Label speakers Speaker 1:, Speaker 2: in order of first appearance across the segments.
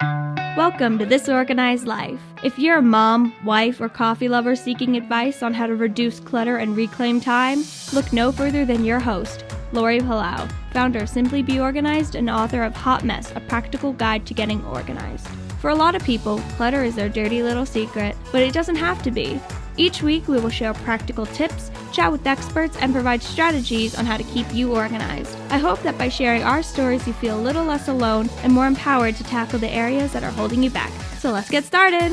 Speaker 1: Welcome to This Organized Life. If you're a mom, wife, or coffee lover seeking advice on how to reduce clutter and reclaim time, look no further than your host, Laurie Palau, founder of Simply Be Organized and author of Hot Mess, a practical guide to getting organized. For a lot of people, clutter is their dirty little secret, but it doesn't have to be. Each week, we will share practical tips, chat with experts, and provide strategies on how to keep you organized. I hope that by sharing our stories, you feel a little less alone and more empowered to tackle the areas that are holding you back. So let's get started.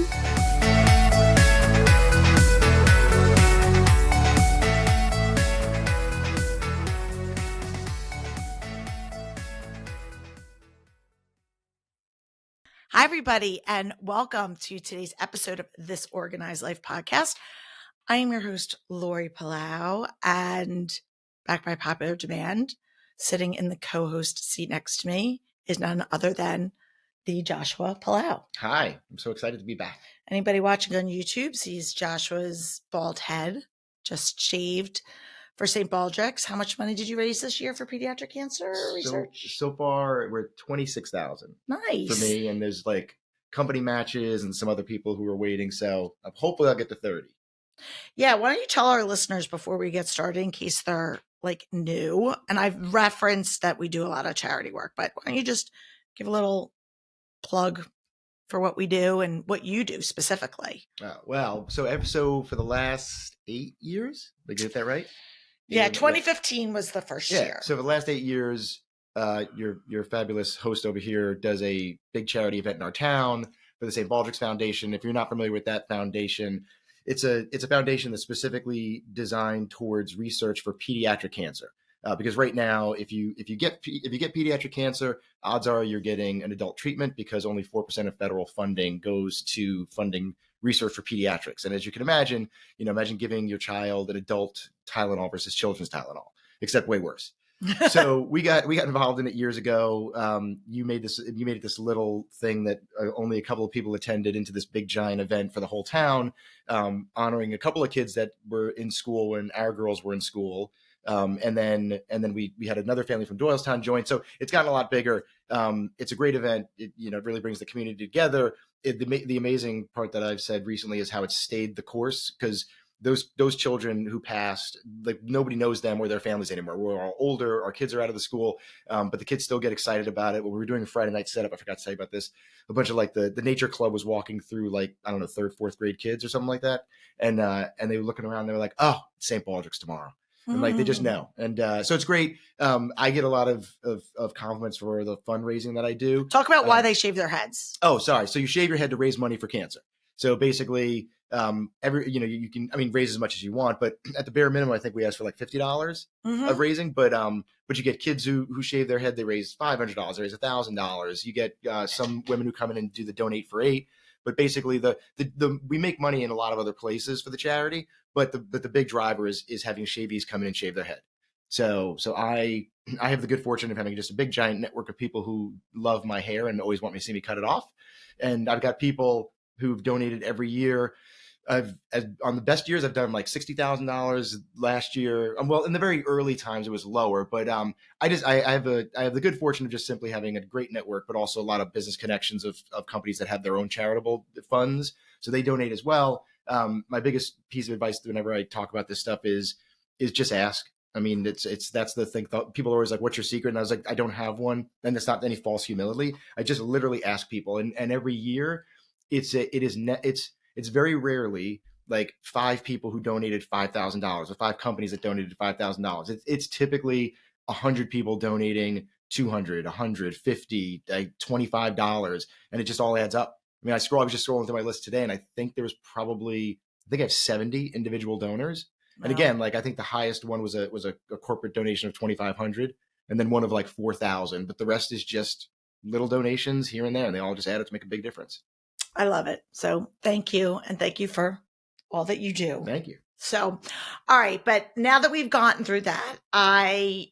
Speaker 2: Hi, everybody, and welcome to today's episode of This Organized Life podcast. I am your host, Laurie Palau, and back by popular demand, sitting in the co-host seat next to me is none other than the Joshua Palau.
Speaker 3: Hi, I'm so excited to be back.
Speaker 2: Anybody watching on YouTube sees Joshua's bald head, just shaved for St. Baldrick's. How much money did you raise this year for pediatric cancer research?
Speaker 3: So far, we're at $26,000
Speaker 2: Nice.
Speaker 3: for me, and there's like company matches and some other people who are waiting. So hopefully I'll get to 30.
Speaker 2: Yeah, why don't you tell our listeners before we get started in case they're like new, and I've referenced that we do a lot of charity work, but why don't you just give a little plug for what we do and what you do specifically?
Speaker 3: So for the last 8 years, did I get that right?
Speaker 2: Yeah, 2015 was the first year.
Speaker 3: So for the last 8 years, your fabulous host over here does a big charity event in our town for the St. Baldrick's Foundation. If you're not familiar with that foundation, it's a foundation that's specifically designed towards research for pediatric cancer. Because right now, if you get pediatric cancer, odds are you're getting an adult treatment because only 4% of federal funding goes to funding research for pediatrics. And as you can imagine, imagine giving your child an adult Tylenol versus children's Tylenol, except way worse. So we got involved in it years ago. You made it this little thing that only a couple of people attended into this big giant event for the whole town, honoring a couple of kids that were in school when our girls were in school. And then we had another family from Doylestown join. So it's gotten a lot bigger. It's a great event. It really brings the community together. The amazing part that I've said recently is how it stayed the course, because those children who passed, like, nobody knows them or their families anymore. We're all older. Our kids are out of the school, but the kids still get excited about it. When we were doing a Friday night setup, I forgot to tell you about this. A bunch of like the nature club was walking through, like, I don't know, 3rd, 4th grade kids or something like that. And they were looking around. They were like, oh, St. Baldrick's tomorrow. And like, they just know. And so it's great. I get a lot of compliments for the fundraising that I do.
Speaker 2: Talk about why they shave their heads.
Speaker 3: Oh, sorry. So you shave your head to raise money for cancer. So basically, you can raise as much as you want, but at the bare minimum, I think we ask for like $50 of raising. But you get kids who shave their head, they raise $500, they raise $1,000. You get some women who come in and do the donate for $8. But basically, we make money in a lot of other places for the charity, but the big driver is having shavies come in and shave their head. So I have the good fortune of having just a big giant network of people who love my hair and always want me to see me cut it off. And I've got people who've donated every year. On the best years, I've done like $60,000 last year. Well, in the very early times, it was lower, but I have the good fortune of just simply having a great network, but also a lot of business connections of companies that have their own charitable funds, so they donate as well. My biggest piece of advice whenever I talk about this stuff is just ask. I mean, that's the thing. People are always like, "What's your secret?" And I was like, "I don't have one." And it's not any false humility. I just literally ask people, and every year, it's very rarely like 5 people who donated $5,000 or 5 companies that donated $5,000. It's typically 100 people donating $200, $150, like $25, and it just all adds up. I was just scrolling through my list today, and I think I have 70 individual donors. Wow. And again, like, I think the highest one was a corporate donation of $2,500, and then one of like $4,000. But the rest is just little donations here and there, and they all just add up to make a big difference.
Speaker 2: I love it. So thank you. And thank you for all that you do.
Speaker 3: Thank you.
Speaker 2: So, all right. But now that we've gotten through that, I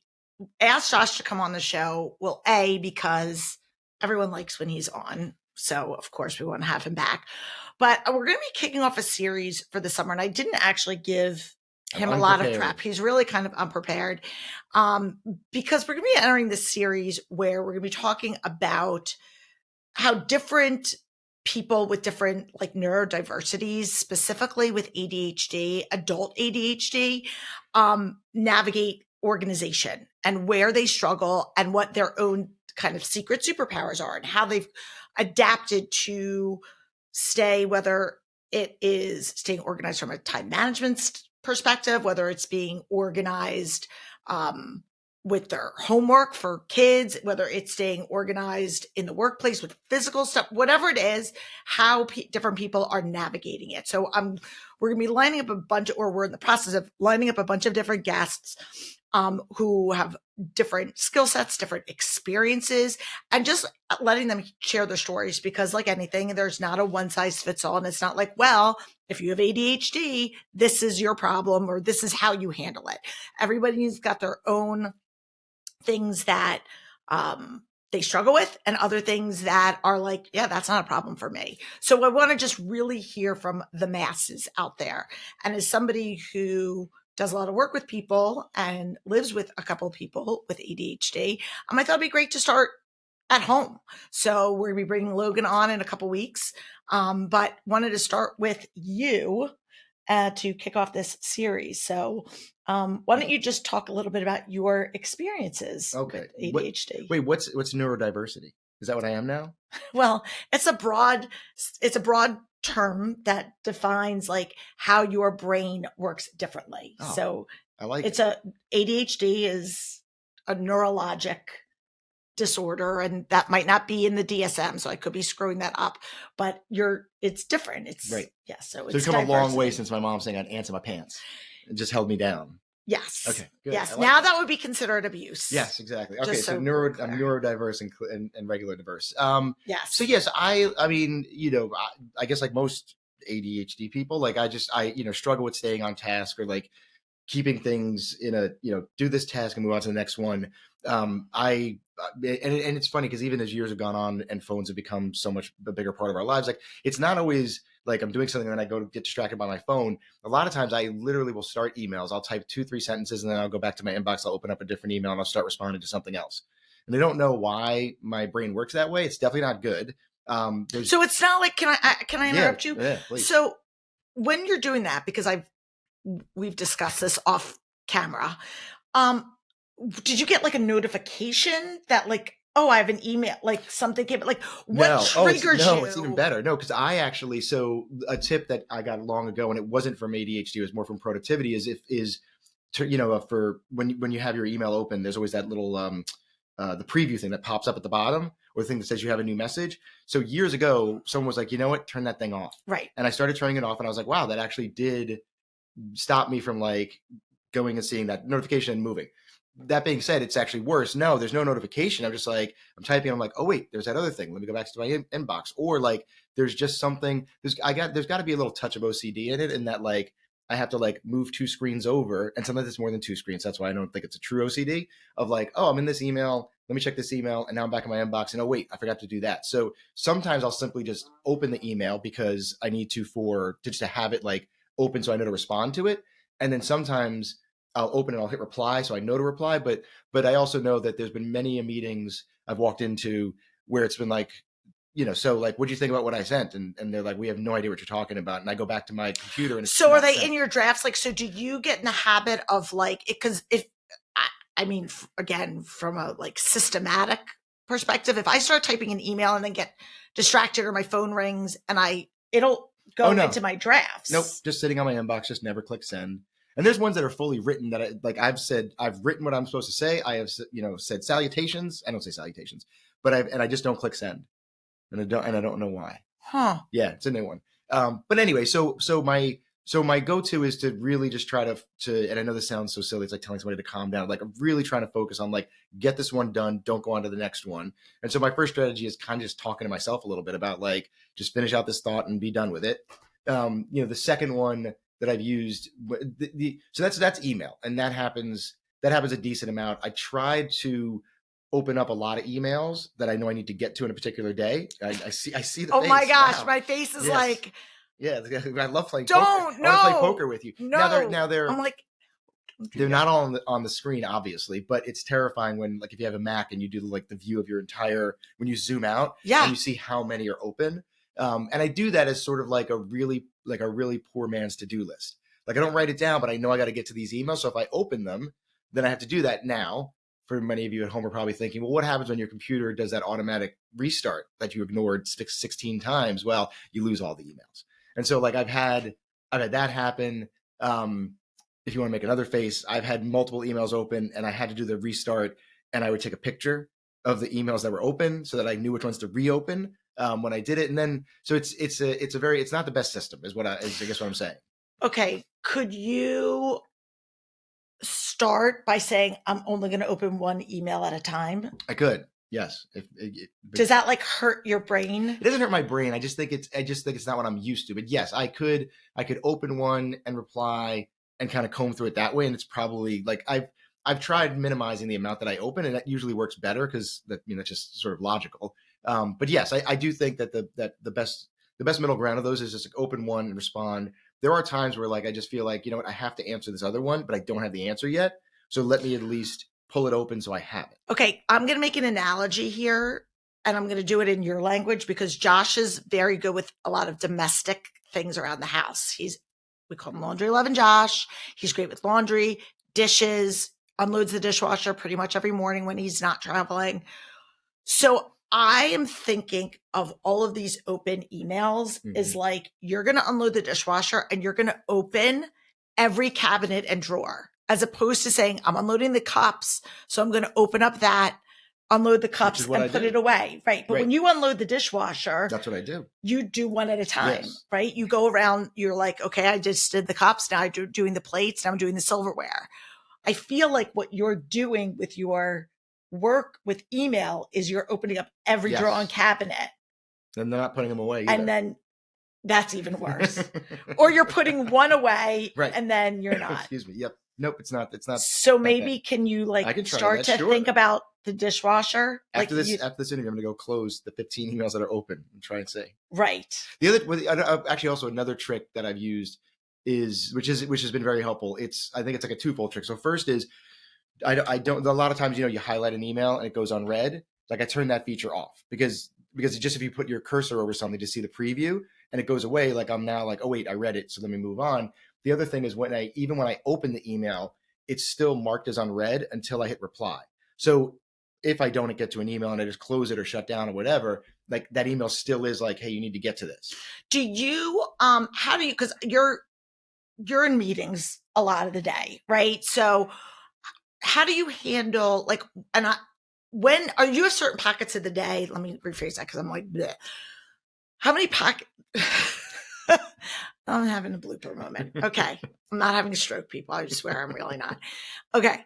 Speaker 2: asked Josh to come on the show. Well, because everyone likes when he's on. So of course we want to have him back, but we're going to be kicking off a series for the summer. And I didn't actually give him a lot of prep. He's really kind of unprepared, because we're going to be entering this series where we're going to be talking about how different people with different like neurodiversities, specifically with ADHD, adult ADHD, navigate organization and where they struggle and what their own kind of secret superpowers are and how they've adapted to stay, whether it is staying organized from a time management perspective, whether it's being organized with their homework for kids, whether it's staying organized in the workplace with physical stuff, whatever it is, how different people are navigating it. So we're going to be lining up we're in the process of lining up a bunch of different guests who have different skill sets, different experiences, and just letting them share their stories, because like anything, there's not a one size fits all. And it's not like, well, if you have ADHD, this is your problem or this is how you handle it. Everybody's got their own things that they struggle with and other things that are like, yeah, that's not a problem for me. So I want to just really hear from the masses out there. And as somebody who does a lot of work with people and lives with a couple of people with ADHD, I thought it'd be great to start at home. So we're going to be bringing Logan on in a couple weeks, but wanted to start with you to kick off this series. So why don't you just talk a little bit about your experiences with ADHD?
Speaker 3: What's neurodiversity? Is that what I am now?
Speaker 2: Well, it's a broad term that defines like how your brain works differently.
Speaker 3: Oh,
Speaker 2: so
Speaker 3: I like
Speaker 2: ADHD is a neurologic disorder, and that might not be in the DSM, so I could be screwing that up, but it's different. It's
Speaker 3: right.
Speaker 2: Yeah. So
Speaker 3: it's come a long way since my mom saying I'd answer my pants. It just held me down.
Speaker 2: Yes.
Speaker 3: Okay. Good.
Speaker 2: Yes. Now that would be considered abuse.
Speaker 3: Yes, exactly. Okay.
Speaker 2: Just
Speaker 3: so I'm neurodiverse and regular diverse.
Speaker 2: Yes.
Speaker 3: So yes, I mean, I guess like most ADHD people, like I struggle with staying on task or like keeping things in a, do this task and move on to the next one. And it's funny because even as years have gone on and phones have become so much a bigger part of our lives, like it's not always like I'm doing something and then I go to get distracted by my phone. A lot of times I literally will start emails. I'll type 2-3 sentences and then I'll go back to my inbox. I'll open up a different email and I'll start responding to something else. And I don't know why my brain works that way. It's definitely not good.
Speaker 2: So it's not like, can I interrupt you?
Speaker 3: Yeah, please.
Speaker 2: So when you're doing that, because we've discussed this off camera, did you get like a notification that like, oh, I have an email, like something came, like what triggered you?
Speaker 3: No, it's even better. No, because so a tip that I got long ago, and it wasn't from ADHD, it was more from productivity, for when you have your email open, there's always that little, the preview thing that pops up at the bottom, or the thing that says you have a new message. So years ago, someone was like, you know what, turn that thing off.
Speaker 2: Right.
Speaker 3: And I started turning it off and I was like, wow, that actually did stop me from like going and seeing that notification and moving. That being said, it's actually worse. No, there's no notification. I'm just like, I'm typing. I'm like, oh wait, there's that other thing. Let me go back to my inbox. Or like, there's just something. There's got to be a little touch of OCD in it, in that like I have to like move 2 screens over, and sometimes it's more than 2 screens. That's why I don't think it's a true OCD of like, oh, I'm in this email. Let me check this email, and now I'm back in my inbox. And oh wait, I forgot to do that. So sometimes I'll simply just open the email because I need to just to have it like open so I know to respond to it. And then sometimes I'll open it, I'll hit reply so I know to reply. But I also know that there's been many meetings I've walked into where it's been like, so like, what do you think about what I sent? And they're like, we have no idea what you're talking about. And I go back to my computer and
Speaker 2: so are they in your drafts? Like, so do you get in the habit of like, because again, from a like systematic perspective, if I start typing an email and then get distracted or my phone rings and it'll go into my drafts.
Speaker 3: Nope. Just sitting on my inbox, just never click send. And there's ones that are fully written that I've written what I'm supposed to say. I have, said salutations. I don't say salutations, but I just don't click send, and I don't know why.
Speaker 2: Huh.
Speaker 3: Yeah, it's a new one. But anyway, so my go-to is to really just try to, and I know this sounds so silly. It's like telling somebody to calm down. Like I'm really trying to focus on like, get this one done. Don't go on to the next one. And so my first strategy is kind of just talking to myself a little bit about like, just finish out this thought and be done with it. The second one that I've used, so that's email, and that happens a decent amount. I try to open up a lot of emails that I know I need to get to in a particular day. I see the
Speaker 2: oh
Speaker 3: face.
Speaker 2: My gosh,
Speaker 3: wow.
Speaker 2: My face is
Speaker 3: yes.
Speaker 2: like,
Speaker 3: yeah, I love playing
Speaker 2: don't
Speaker 3: poker. I want to play poker with you.
Speaker 2: No,
Speaker 3: Now they're
Speaker 2: I'm like,
Speaker 3: They're not all on the screen, obviously, but it's terrifying when, like, if you have a Mac and you do like the view of your entire, when you zoom out and you see how many are open. And I do that as sort of like a really poor man's to-do list. Like, I don't write it down, but I know I got to get to these emails. So if I open them, then I have to do that now. For many of you at home are probably thinking, well, what happens when your computer does that automatic restart that you ignored 16 times? Well, you lose all the emails. And so, like, I've had that happen. If you want to make another face, I've had multiple emails open and I had to do the restart, and I would take a picture of the emails that were open so that I knew which ones to reopen when I did it. And then, so it's not the best system is I guess what I'm saying.
Speaker 2: Okay. Could you start by saying, I'm only going to open one email at a time?
Speaker 3: I could. Yes.
Speaker 2: Does that like hurt your brain?
Speaker 3: It doesn't hurt my brain. I just think it's not what I'm used to. But yes, I could open one and reply and kind of comb through it that way. And it's probably like I've tried minimizing the amount that I open, and that usually works better because that's just sort of logical. But yes, I do think that the best middle ground of those is just like open one and respond. There are times where like I just feel like, I have to answer this other one, but I don't have the answer yet. So let me at least pull it open so I have it. Okay,
Speaker 2: I'm going to make an analogy here, and I'm going to do it in your language because Josh is very good with a lot of domestic things around the house. We call him Laundry Loving Josh. He's great with laundry, dishes, unloads the dishwasher pretty much every morning when he's not traveling. So I am thinking of all of these open emails is like, you're going to unload the dishwasher and you're going to open every cabinet and drawer, as opposed to saying, I'm unloading the cups. So I'm going to open up that, unload the cups and put it away. Right. But when you unload the dishwasher,
Speaker 3: that's what I do.
Speaker 2: You do one at a time, right? You go around, you're like, okay, I just did the cups. Now I'm doing the plates. Now I'm doing the silverware. I feel like what you're doing with your work with email is you're opening up every drawer and cabinet.
Speaker 3: And they're not putting them away either.
Speaker 2: And then that's even worse. Or you're putting one away and then you're not.
Speaker 3: Excuse me. Yep. Nope, it's not.
Speaker 2: So maybe can you start to think about the dishwasher?
Speaker 3: After this interview, I'm going to go close the 15 emails that are open and try and say.
Speaker 2: Right.
Speaker 3: Actually also another trick that I've used which has been very helpful. I think it's like a twofold trick. So first is I don't, a lot of times, you highlight an email and it goes unread. Like I turn that feature off because just if you put your cursor over something to see the preview and it goes away, like I'm now like, oh wait, I read it. So let me move on. The other thing is when I open the email, it's still marked as unread until I hit reply. So if I don't get to an email and I just close it or shut down or whatever, like that email still is like, hey, you need to get to this.
Speaker 2: Do you, how do you, because you're in meetings a lot of the day, right? So how do you handle when are you have certain pockets of the day? Let me rephrase that because I'm like, bleh. How many pockets? I'm having a blooper moment. Okay. I'm not having a stroke, people. I swear I'm really not. Okay.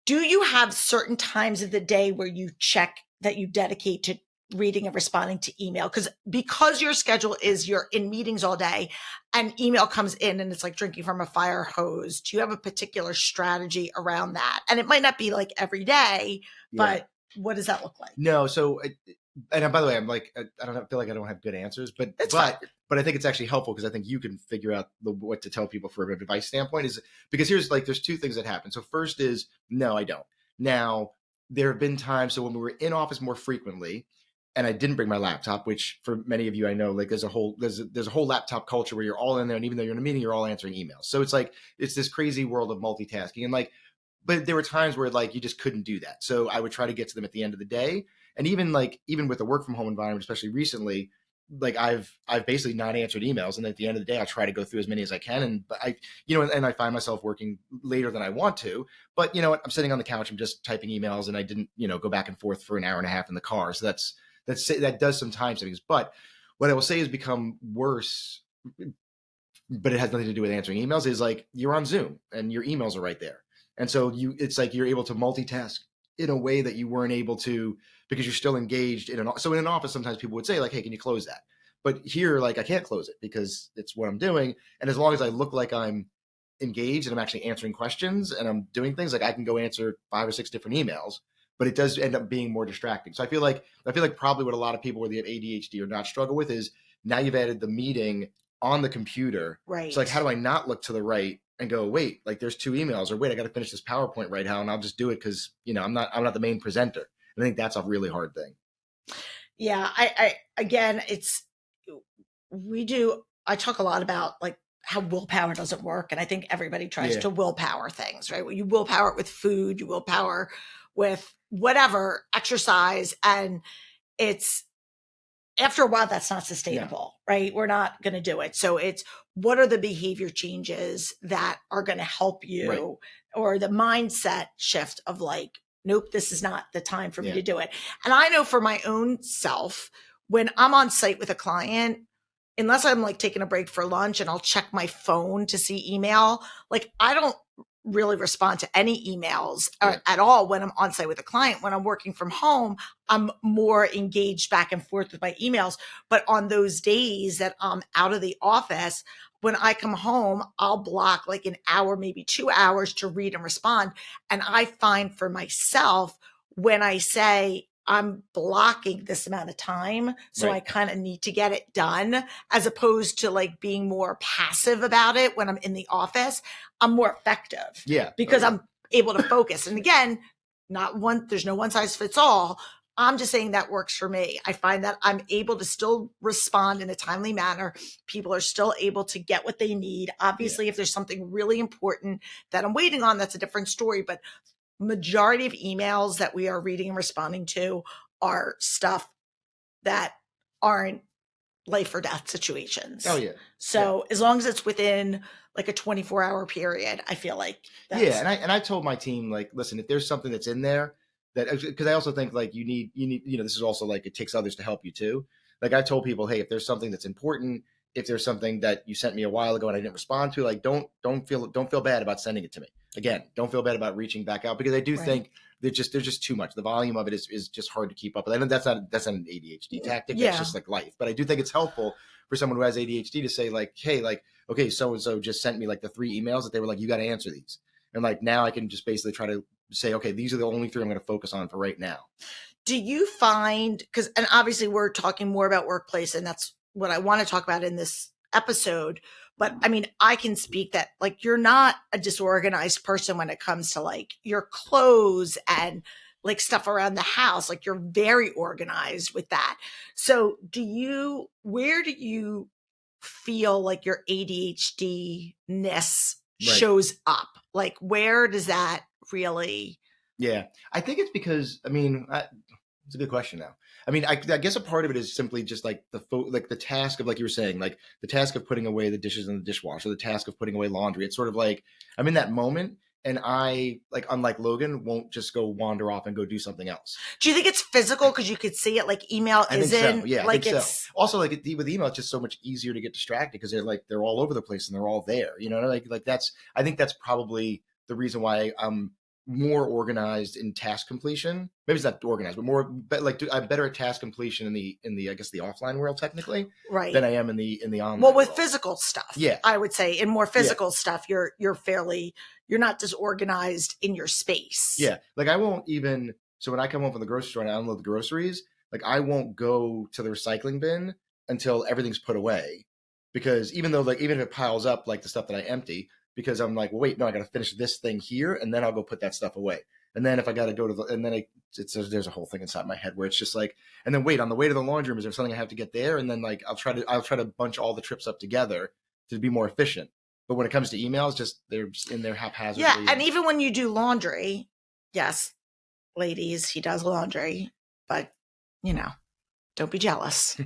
Speaker 2: Do you have certain times of the day where you check that you dedicate to reading and responding to email? Because your schedule is you're in meetings all day and email comes in and it's like drinking from a fire hose. Do you have a particular strategy around that? And it might not be like every day, but what does that look like?
Speaker 3: No. So, and by the way, I'm like, I don't feel like I don't have good answers, but I think it's actually helpful because I think you can figure out what to tell people for an advice standpoint is because there's two things that happen. So first is, no, I don't. Now there have been times, so when we were in office more frequently and I didn't bring my laptop, which for many of you, I know, like there's a whole laptop culture where you're all in there. And even though you're in a meeting, you're all answering emails. So it's like, it's this crazy world of multitasking and but there were times where you just couldn't do that. So I would try to get to them at the end of the day. And even with the work from home environment, especially recently, I've basically not answered emails. And at the end of the day, I try to go through as many as I can. And I find myself working later than I want to, but I'm sitting on the couch, I'm just typing emails and I didn't, go back and forth for an hour and a half in the car. So that does some time savings. But what I will say has become worse, but it has nothing to do with answering emails, is you're on Zoom and your emails are right there. And so it's like you're able to multitask in a way that you weren't able to because you're still engaged so in an office, sometimes people would say hey, can you close that? But here, I can't close it because it's what I'm doing. And as long as I look like I'm engaged and I'm actually answering questions and I'm doing things, I can go answer 5 or 6 different emails, but it does end up being more distracting. So I feel like probably what a lot of people with the ADHD or not struggle with is now you've added the meeting on the computer.
Speaker 2: Right.
Speaker 3: So like, how do I not look to the right and go, wait, like there's 2 emails, or wait, I got to finish this PowerPoint right now, and I'll just do it because, I'm not the main presenter. I think that's a really hard thing.
Speaker 2: Yeah. Again, I talk a lot about like how willpower doesn't work. And I think everybody tries to willpower things, right? You willpower it with food, you willpower with whatever, exercise. And it's, after a while, that's not sustainable, right? We're not going to do it. So it's, what are the behavior changes that are going to help you, or the mindset shift of like, nope, this is not the time for me to do it. And I know for my own self, when I'm on site with a client, unless I'm like taking a break for lunch and I'll check my phone to see email, like I don't really respond to any emails at all when I'm on site with a client. When I'm working from home, I'm more engaged back and forth with my emails. But on those days that I'm out of the office, when I come home, I'll block like an hour, maybe 2 hours to read and respond. And I find for myself, when I say I'm blocking this amount of time, so I kind of need to get it done, as opposed to like being more passive about it when I'm in the office, I'm more effective.
Speaker 3: Yeah.
Speaker 2: Because I'm able to focus. And again, there's no one size fits all. I'm just saying that works for me. I find that I'm able to still respond in a timely manner. People are still able to get what they need. Obviously, if there's something really important that I'm waiting on, that's a different story. But majority of emails that we are reading and responding to are stuff that aren't life or death situations.
Speaker 3: Oh yeah.
Speaker 2: So as long as it's within like a 24-hour period, I feel like that's...
Speaker 3: And I told my team, like, listen, if there's something that's in there that, because I also think like you need, this is also like, it takes others to help you too. Like I told people, hey, if there's something that's important, if there's something that you sent me a while ago and I didn't respond to, like, don't feel bad about sending it to me. Again, don't feel bad about reaching back out, because I do think there's just too much. The volume of it is just hard to keep up with. I know that's not an ADHD tactic. That's just like life. But I do think it's helpful for someone who has ADHD to say like, hey, like, okay, so-and-so just sent me like the 3 emails that they were like, you got to answer these. And like, now I can just basically try to say, okay, these are the only 3 I'm going to focus on for right now.
Speaker 2: Do you find, and obviously we're talking more about workplace, and that's what I want to talk about in this episode, but I mean, I can speak that like, you're not a disorganized person when it comes to like your clothes and like stuff around the house. Like you're very organized with that. So where do you feel like your ADHD-ness shows up? Like, where does that really...
Speaker 3: Yeah, I think it's because, I mean, it's a good question now. I mean, I guess a part of it is simply just like the task of, like you were saying, like the task of putting away the dishes in the dishwasher, the task of putting away laundry. It's sort of like I'm in that moment, and I, like, unlike Logan, won't just go wander off and go do something else.
Speaker 2: Do you think it's physical because you could see it? Like email isn't?
Speaker 3: So. Yeah,
Speaker 2: like
Speaker 3: I think
Speaker 2: it's
Speaker 3: so. Also, like with email, it's just so much easier to get distracted because they're all over the place and they're all there. You know, like that's, I think that's probably the reason why I'm more organized in task completion. Maybe it's not organized, but like I'm better at task completion in the I guess the offline world technically, than I am in the online.
Speaker 2: Well, with
Speaker 3: world.
Speaker 2: Physical stuff,
Speaker 3: yeah,
Speaker 2: I would say in more physical stuff, you're not disorganized in your space.
Speaker 3: Yeah, like I won't even. So when I come home from the grocery store and I unload the groceries, like I won't go to the recycling bin until everything's put away, because even if it piles up, like the stuff that I empty, because I'm like, well, wait, no, I got to finish this thing here, and then I'll go put that stuff away. And then if I got to go to and then there's a whole thing inside my head where it's just like, and then wait, on the way to the laundry room, is there something I have to get there? And then like I'll try to bunch all the trips up together to be more efficient. But when it comes to emails, they're just in there haphazardly.
Speaker 2: Yeah, and even when you do laundry, yes, ladies, he does laundry, but don't be jealous.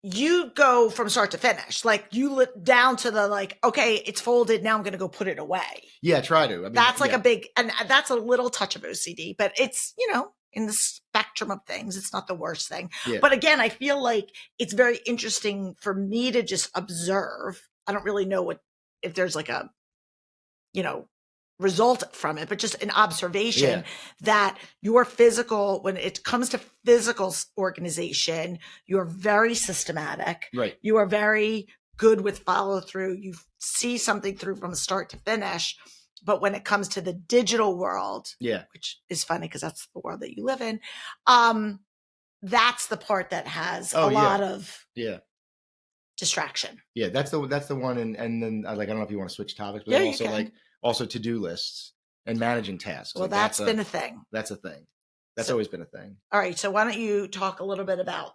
Speaker 2: You go from start to finish. Like you look down to the like, okay, it's folded. Now I'm going to go put it away.
Speaker 3: Yeah, try to. I mean,
Speaker 2: that's like a big, and that's a little touch of OCD, but it's, in the spectrum of things, it's not the worst thing. Yeah. But again, I feel like it's very interesting for me to just observe. I don't really know if there's like a, result from it, but just an observation that your physical, when it comes to physical organization, you're very systematic.
Speaker 3: Right.
Speaker 2: You are very good with follow through. You see something through from start to finish. But when it comes to the digital world, which is funny because that's the world that you live in, that's the part that has a lot of distraction.
Speaker 3: Yeah, that's the one. And then like, I don't know if you want to switch topics, but
Speaker 2: Yeah,
Speaker 3: then
Speaker 2: you
Speaker 3: also
Speaker 2: can.
Speaker 3: like also to-do lists and managing tasks.
Speaker 2: Well,
Speaker 3: Like
Speaker 2: that's been a thing.
Speaker 3: That's a thing. That's
Speaker 2: So-
Speaker 3: always been a thing.
Speaker 2: All right. So why don't you talk a little bit about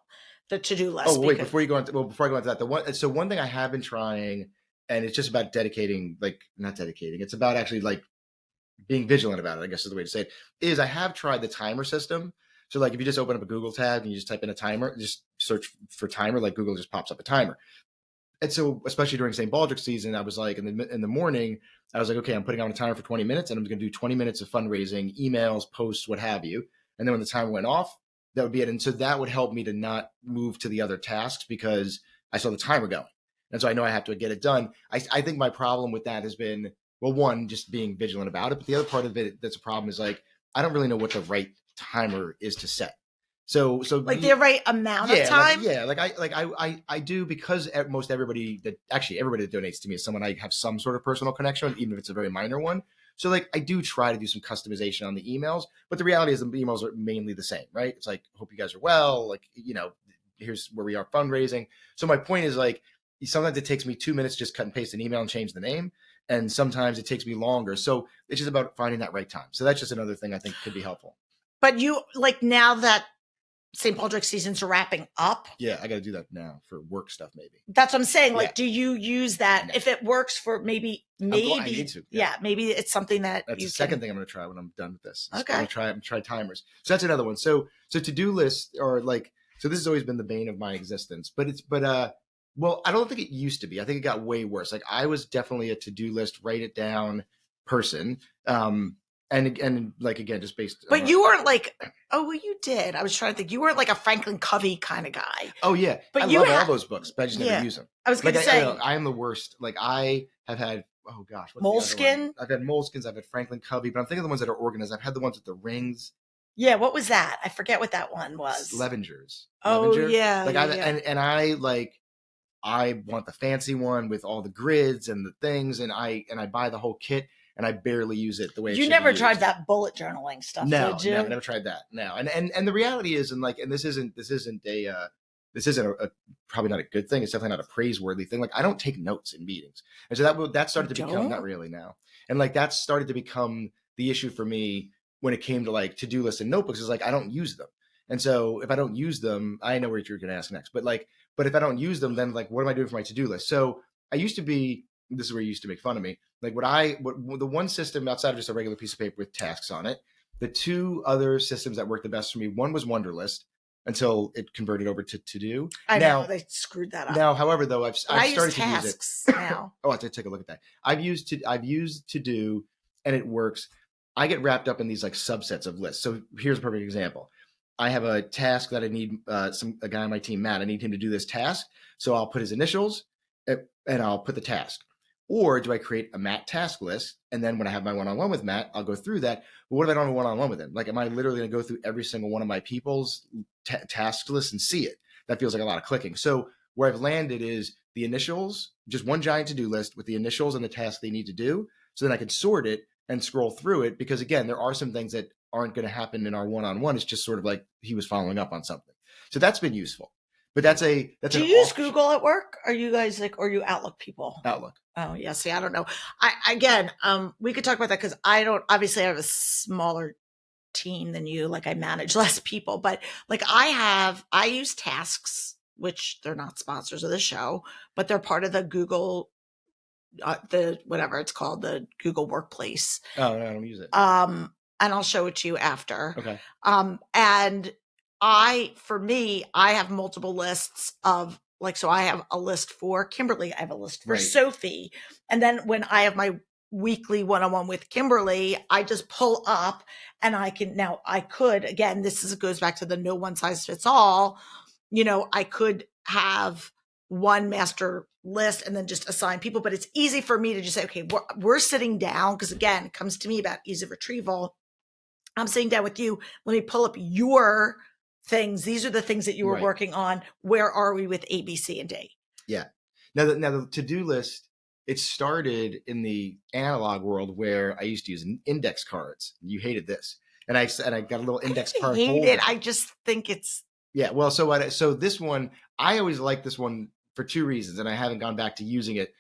Speaker 2: the to-do list?
Speaker 3: Oh, wait, before I go into that, one thing I have been trying, and it's just about not dedicating. It's about actually like being vigilant about it, I guess is the way to say it, is I have tried the timer system. So like if you just open up a Google tab and you just type in a timer, just search for timer, like Google just pops up a timer. And so, especially during St. Baldrick's season, I was like, in the morning, I was like, okay, I'm putting on a timer for 20 minutes, and I'm going to do 20 minutes of fundraising, emails, posts, what have you. And then when the timer went off, that would be it. And so that would help me to not move to the other tasks because I saw the timer going. And so I know I have to get it done. I think my problem with that has been, well, one, just being vigilant about it. But the other part of it that's a problem is like, I don't really know what the right timer is to set. So
Speaker 2: like the right amount of time.
Speaker 3: I do, because most everybody that donates to me is someone I have some sort of personal connection with, even if it's a very minor one. So like I do try to do some customization on the emails, but the reality is the emails are mainly the same, right? It's like, hope you guys are well, like, here's where we are fundraising. So my point is like, sometimes it takes me 2 minutes to just cut and paste an email and change the name. And sometimes it takes me longer. So it's just about finding that right time. So that's just another thing I think could be helpful.
Speaker 2: But you like, now that St. Baldrick's seasons are wrapping up.
Speaker 3: Yeah, I got to do that now for work stuff, maybe.
Speaker 2: That's what I'm saying. Like,
Speaker 3: Yeah.
Speaker 2: do you use that if it works for maybe?
Speaker 3: I need to.
Speaker 2: Yeah, maybe it's something that's
Speaker 3: the second thing I'm going to try when I'm done with this.
Speaker 2: Okay.
Speaker 3: I'm going to try timers. So that's another one. So to-do lists are like, so this has always been the bane of my existence, well, I don't think it used to be. I think it got way worse. Like I was definitely a to-do list, write it down person. And like, again, just based.
Speaker 2: But you weren't like, well, you did. I was trying to think. You weren't like a Franklin Covey kind of guy.
Speaker 3: Oh yeah,
Speaker 2: but
Speaker 3: I
Speaker 2: you
Speaker 3: love all those books, but I just never use them.
Speaker 2: I was going to say,
Speaker 3: I am the worst. Like I have had, oh gosh, what's
Speaker 2: Moleskine.
Speaker 3: I've had Moleskines. I've had Franklin Covey, but I'm thinking of the ones that are organized. I've had the ones with the rings.
Speaker 2: Yeah, what was that? I forget what that one was.
Speaker 3: Levenger's.
Speaker 2: Oh yeah,
Speaker 3: like I want the fancy one with all the grids and the things, and I buy the whole kit. And I barely use it the way it should be used.
Speaker 2: You never tried that bullet journaling stuff, did you?
Speaker 3: No, never tried that. No, and the reality is, and this isn't a probably not a good thing. It's definitely not a praiseworthy thing. Like I don't take notes in meetings, and so that started to become not really now, and like that started to become the issue for me when it came to like to-do lists and notebooks. Is like I don't use them, and so if I don't use them, I know what you're going to ask next. But if I don't use them, then like what am I doing for my to-do list? So I used to be. This is where you used to make fun of me. Like the one system outside of just a regular piece of paper with tasks on it, the two other systems that worked the best for me, one was Wunderlist until it converted over to To-Do.
Speaker 2: I know they screwed that up.
Speaker 3: Now, however, though, I've started to use it
Speaker 2: now.
Speaker 3: Oh, I have to take a look at that. I've used To-Do and it works. I get wrapped up in these like subsets of lists. So here's a perfect example. I have a task that I need a guy on my team, Matt. I need him to do this task. So I'll put his initials and I'll put the task. Or do I create a Matt task list? And then when I have my one-on-one with Matt, I'll go through that. But what if I don't have a one-on-one with him? Like, am I literally going to go through every single one of my people's task lists and see it? That feels like a lot of clicking. So where I've landed is the initials, just one giant to-do list with the initials and the tasks they need to do. So then I can sort it and scroll through it. Because again, there are some things that aren't going to happen in our one-on-one. It's just sort of like he was following up on something. So that's been useful. But do you
Speaker 2: use Google at work? Are you guys like, or are you Outlook people?
Speaker 3: Outlook.
Speaker 2: Oh yeah. See, I don't know. We could talk about that because obviously I have a smaller team than you. Like I manage less people, but like I use Tasks, which they're not sponsors of the show, but they're part of the Google, the whatever it's called, the Google Workplace.
Speaker 3: Oh no, I don't use it.
Speaker 2: And I'll show it to you after.
Speaker 3: Okay.
Speaker 2: And I have multiple lists of like, so I have a list for Kimberly. I have a list for Sophie. And then when I have my weekly one-on-one with Kimberly, I just pull up and again, goes back to the no one size fits all. I could have one master list and then just assign people, but it's easy for me to just say, okay, we're sitting down. Cause again, it comes to me about ease of retrieval. I'm sitting down with you. Let me pull up your things. These are the things that you were working on. Where are we with A, B, C, and D? Yeah.
Speaker 3: Now the to-do list, it started in the analog world where I used to use index cards. You hated this. And I got a little index card holder.
Speaker 2: I just think it's.
Speaker 3: Yeah. Well, so this one, I always liked this one for two reasons, and I haven't gone back to using it.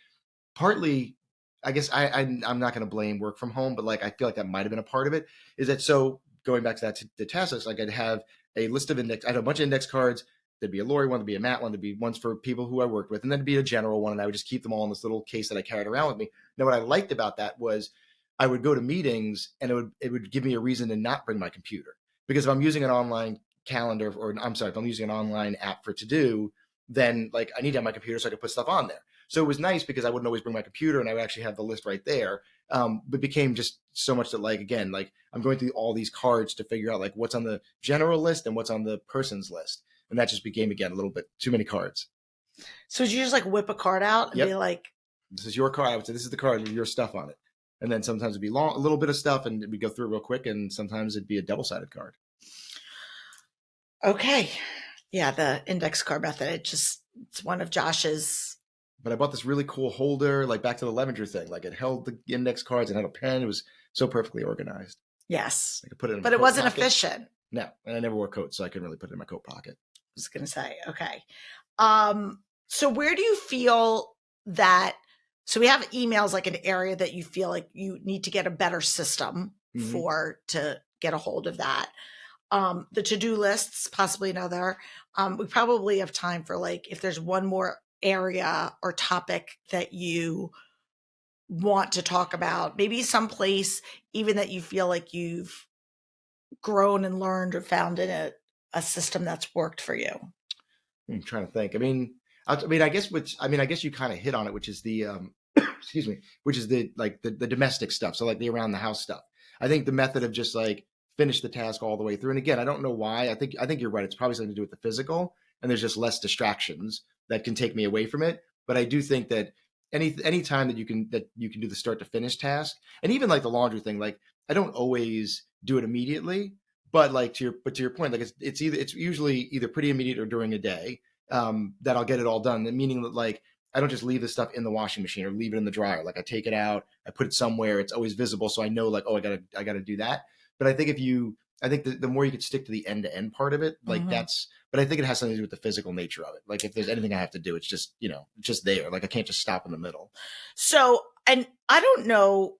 Speaker 3: Partly, I guess I'm not going to blame work from home, but like I feel like that might have been a part of it. Is that so? Going back to that the task list, like I'd have a list of index. I'd have a bunch of index cards. There'd be a Laurie one, there'd be a Matt one, there'd be ones for people who I worked with, and then there'd be a general one, and I would just keep them all in this little case that I carried around with me. Now, what I liked about that was I would go to meetings, and it would give me a reason to not bring my computer, because if I'm using an online calendar, or I'm sorry, if I'm using an online app for To-Do, then like I need to have my computer so I can put stuff on there. So it was nice because I wouldn't always bring my computer, and I would actually have the list right there. But became just so much that like, again, like I'm going through all these cards to figure out like what's on the general list and what's on the person's list. And that just became, again, a little bit too many cards.
Speaker 2: So did you just like whip a card out and be like,
Speaker 3: this is your card. I would say, this is the card with your stuff on it. And then sometimes it'd be long, a little bit of stuff, and we go through it real quick. And sometimes it'd be a double-sided card.
Speaker 2: Okay. Yeah. The index card method. It's one of Josh's.
Speaker 3: But I bought this really cool holder, like back to the Levenger thing. Like it held the index cards and had a pen. It was so perfectly organized.
Speaker 2: Yes.
Speaker 3: I could put it in
Speaker 2: but it wasn't pocket. Efficient.
Speaker 3: No. And I never wore a coat, so I couldn't really put it in my coat pocket.
Speaker 2: I was going to say, okay. So where do you feel that, so we have emails like an area that you feel like you need to get a better system for to get a hold of that. The to-do lists, possibly another. We probably have time for like, if there's one more area or topic that you want to talk about, maybe someplace even that you feel like you've grown and learned or found in a system that's worked for you.
Speaker 3: I'm trying to think. I guess you kind of hit on it, which is the excuse me, which is the domestic stuff. So like the around the house stuff. I think the method of just like finish the task all the way through. And again, I don't know why. I think you're right. It's probably something to do with the physical, and there's just less distractions that can take me away from it. But I do think that any time that you can do the start to finish task, and even like the laundry thing, like I don't always do it immediately, but like to your point, like it's usually either pretty immediate or during a day that I'll get it all done. Meaning that like I don't just leave the stuff in the washing machine or leave it in the dryer. Like I take it out, I put it somewhere, it's always visible, so I know like, oh, I gotta do that. But I think the more you could stick to the end-to-end part of it, like but I think it has something to do with the physical nature of it. Like if there's anything I have to do, it's just, just there. Like I can't just stop in the middle.
Speaker 2: So, and I don't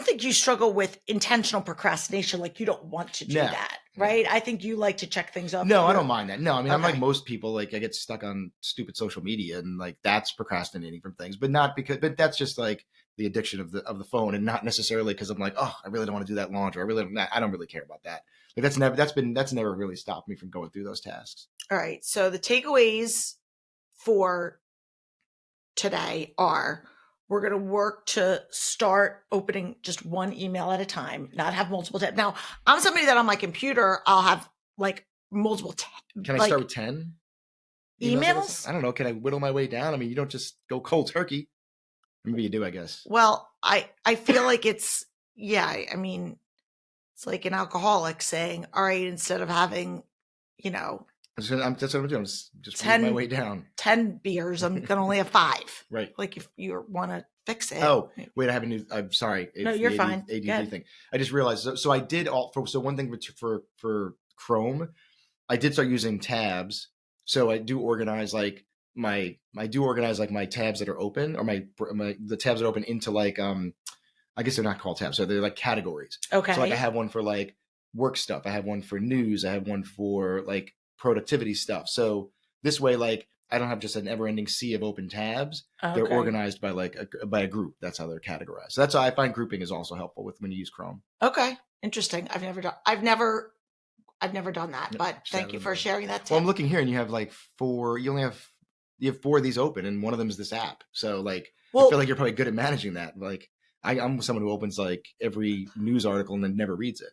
Speaker 2: think you struggle with intentional procrastination. Like you don't want to do that, right? I think you like to check things off.
Speaker 3: No, I don't mind that. No, I mean, I'm like most people, like I get stuck on stupid social media and like that's procrastinating from things, but that's just like the addiction of the phone, and not necessarily because I'm like, oh, I really don't want to do that laundry. I don't really care about that. Like that's never really stopped me from going through those tasks.
Speaker 2: All right. So the takeaways for today are, we're going to work to start opening just one email at a time, not have multiple tabs. Now, I'm somebody that on my computer, I'll have like multiple tabs.
Speaker 3: Can I start with 10
Speaker 2: emails?
Speaker 3: I don't know. Can I whittle my way down? I mean, you don't just go cold turkey. Maybe you do, I guess.
Speaker 2: Well, I feel like it's like an alcoholic saying, all right, instead of having,
Speaker 3: that's what I'm doing. I'm just 10, my way down.
Speaker 2: 10 beers, I'm going to only have 5.
Speaker 3: Right.
Speaker 2: Like if you want to fix it.
Speaker 3: Oh, wait, I'm sorry.
Speaker 2: No, you're fine.
Speaker 3: ADHD thing. I just realized. So I did so one thing for Chrome, I did start using tabs. So I do organize like my tabs that are open, or the tabs that are open into like, I guess they're not called tabs. So they're like categories.
Speaker 2: Okay.
Speaker 3: So like I have one for like work stuff. I have one for news. I have one for like productivity stuff. So this way, like I don't have just an ever-ending sea of open tabs. Okay. They're organized by by a group. That's how they're categorized. So that's why I find grouping is also helpful when you use Chrome.
Speaker 2: Okay, interesting. I've never done that, but thank you for sharing that tip.
Speaker 3: Well, I'm looking here, and you have like 4. You have 4 of these open, and one of them is this app. So like, I feel like you're probably good at managing that. Like I'm someone who opens like every news article and then never reads it.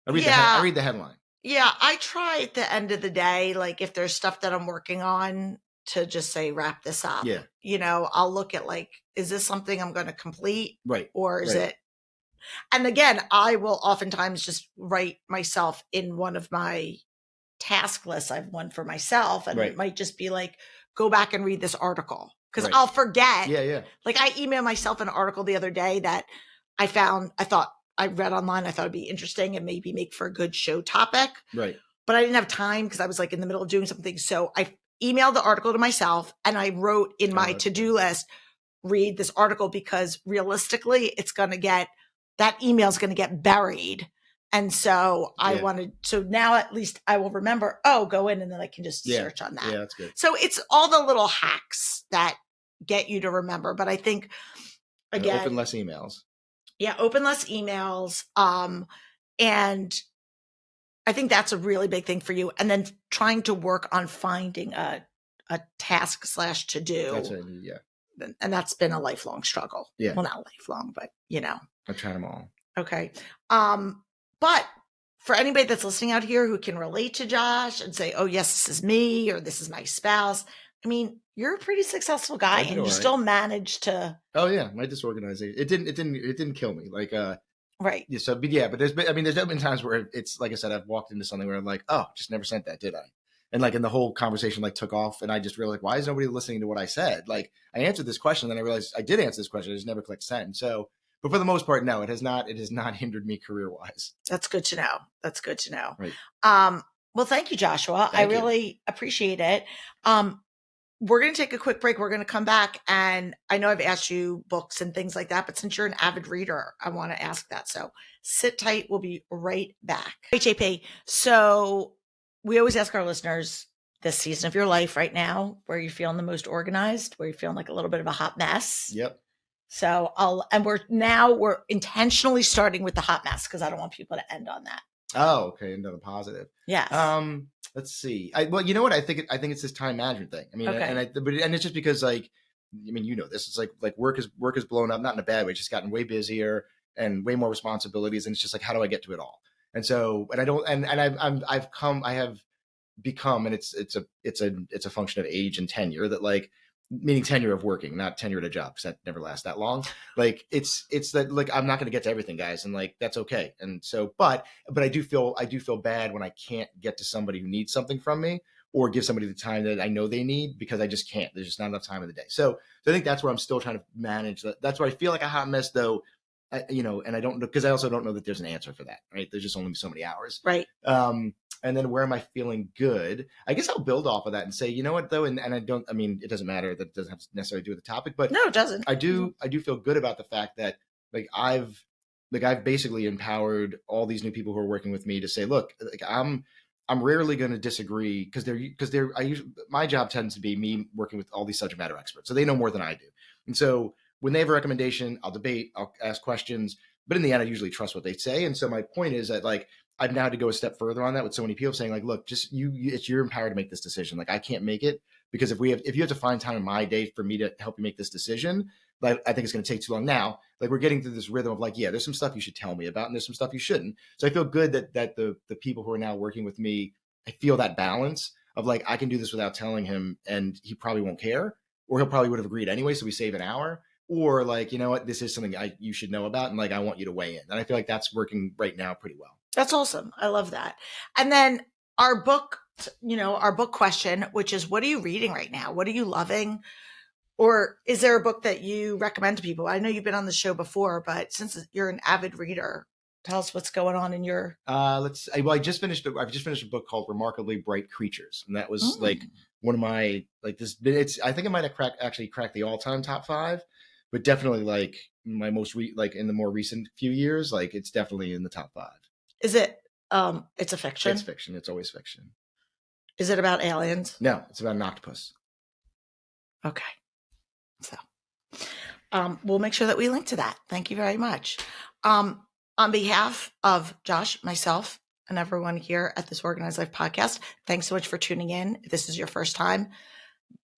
Speaker 3: I read the headline.
Speaker 2: Yeah, I try at the end of the day, like if there's stuff that I'm working on, to just say, wrap this up.
Speaker 3: Yeah.
Speaker 2: I'll look at like, is this something I'm going to complete?
Speaker 3: Right.
Speaker 2: Or is it? And again, I will oftentimes just write myself in one of my task lists. I have one for myself, and it might just be like, go back and read this article, because I'll forget.
Speaker 3: Yeah.
Speaker 2: Like I emailed myself an article the other day that I read online. I thought it'd be interesting and maybe make for a good show topic.
Speaker 3: Right.
Speaker 2: But I didn't have time because I was like in the middle of doing something. So emailed the article to myself and I wrote in my
Speaker 3: that's
Speaker 2: to-do list, read this article, because realistically that email is going to get buried. And so so now at least I will remember, go in and then I can just search on that.
Speaker 3: Yeah, that's good.
Speaker 2: So it's all the little hacks that get you to remember. But I think, again,
Speaker 3: open less emails.
Speaker 2: Yeah, open less emails. And I think that's a really big thing for you. And then trying to work on finding a task / to do.
Speaker 3: That's what I need, yeah.
Speaker 2: And that's been a lifelong struggle.
Speaker 3: Yeah.
Speaker 2: Well, not lifelong, but
Speaker 3: I try them all.
Speaker 2: Okay. But for anybody that's listening out here who can relate to Josh and say, oh, yes, this is me, or this is my spouse. I mean, you're a pretty successful guy and you still managed to.
Speaker 3: Oh yeah. My disorganization. It didn't kill me. Like,
Speaker 2: right.
Speaker 3: Yeah, so, but there's been times where it's like I said, I've walked into something where I'm like, oh, just never sent that, did I? And like, and the whole conversation like took off, and I just realized, why is nobody listening to what I said? Like, I answered this question, then I realized I did answer this question. I just never clicked send. So, but for the most part, no, it has not hindered me career wise.
Speaker 2: That's good to know.
Speaker 3: Right.
Speaker 2: Well, thank you, Joshua. I really appreciate it. We're going to take a quick break. We're going to come back, and I know I've asked you books and things like that, but since you're an avid reader, I want to ask that. So sit tight. We'll be right back. Hey, JP. So we always ask our listeners this season of your life right now, where you're feeling the most organized, where you're feeling like a little bit of a hot mess.
Speaker 3: Yep.
Speaker 2: So we're intentionally starting with the hot mess because I don't want people to end on that.
Speaker 3: Oh, okay. Another positive.
Speaker 2: Yes.
Speaker 3: Let's see. Well, you know what? I think it's this time management thing. I mean,
Speaker 2: okay.
Speaker 3: and it's just because like, I mean, this, it's like work is blown up, not in a bad way. It's just gotten way busier and way more responsibilities. And it's just like, how do I get to it all? And so, and I don't, and I have become, and it's a function of age and tenure, that like, meaning tenure of working, not tenure at a job, because that never lasts that long. Like it's that, like, I'm not going to get to everything, guys, and like that's okay. And so, but I do feel bad when I can't get to somebody who needs something from me, or give somebody the time that I know they need, because I just can't. There's just not enough time in the day. So I think that's where I'm still trying to manage that. That's where I feel like a hot mess, though. And I don't, because I also don't know that there's an answer for that. Right? There's just only so many hours.
Speaker 2: Right.
Speaker 3: And then where am I feeling good? I guess I'll build off of that and say, you know what, though, and I mean, it doesn't matter that it doesn't have to necessarily do with the topic, but
Speaker 2: no, it doesn't.
Speaker 3: I do feel good about the fact that like I've basically empowered all these new people who are working with me to say, look, like I'm rarely going to disagree, because my job tends to be me working with all these subject matter experts, so they know more than I do. And so when they have a recommendation, I'll debate, I'll ask questions, but in the end, I usually trust what they say. And so my point is that like, I've now had to go a step further on that with so many people saying like, look, just you're empowered to make this decision. Like I can't make it, because if you have to find time in my day for me to help you make this decision, like I think it's going to take too long. Now, like we're getting through this rhythm of like, yeah, there's some stuff you should tell me about, and there's some stuff you shouldn't. So I feel good that the people who are now working with me, I feel that balance of like, I can do this without telling him, and he probably won't care, or he'll probably would have agreed anyway. So we save an hour. Or like, you know what, this is something you should know about, and like I want you to weigh in. And I feel like that's working right now pretty well.
Speaker 2: That's awesome. I love that. And then our book question, which is, what are you reading right now? What are you loving? Or is there a book that you recommend to people? I know you've been on the show before, but since you're an avid reader, tell us what's going on in your.
Speaker 3: I just finished a book called Remarkably Bright Creatures, and that was like one of my like this. I think it might have cracked the all-time top 5, but definitely like my most in the more recent few years, like it's definitely in the top 5.
Speaker 2: Is it? It's a fiction.
Speaker 3: It's fiction. It's always fiction.
Speaker 2: Is it about aliens?
Speaker 3: No, it's about an octopus.
Speaker 2: Okay. So, we'll make sure that we link to that. Thank you very much. On behalf of Josh, myself, and everyone here at this Organized Life podcast, thanks so much for tuning in. If this is your first time,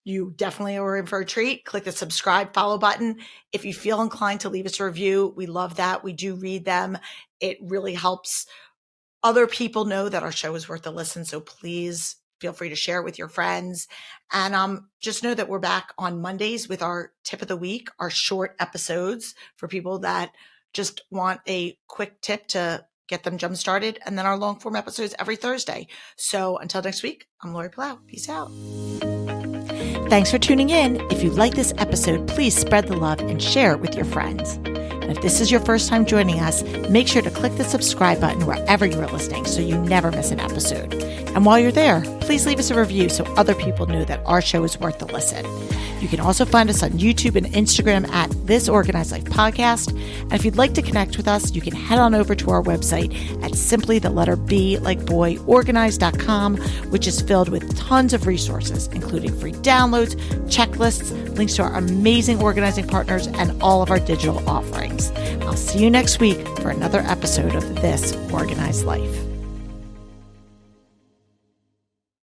Speaker 2: you definitely are in for a treat. Click the subscribe, follow button. If you feel inclined to leave us a review, we love that. We do read them. It really helps other people know that our show is worth a listen. So please feel free to share it with your friends. And just know that we're back on Mondays with our tip of the week, our short episodes for people that just want a quick tip to get them jump started. And then our long form episodes every Thursday. So until next week, I'm Laurie Palau. Peace out. Thanks for tuning in. If you like this episode, please spread the love and share it with your friends. And if this is your first time joining us, make sure to click click the subscribe button wherever you are listening so you never miss an episode. And while you're there, please leave us a review so other people know that our show is worth the listen. You can also find us on YouTube and Instagram at This Organized Life Podcast. And if you'd like to connect with us, you can head on over to our website at simply the letter B like boy organized.com, which is filled with tons of resources, including free downloads, checklists, links to our amazing organizing partners, and all of our digital offerings. I'll see you next week for another episode of This Organized Life.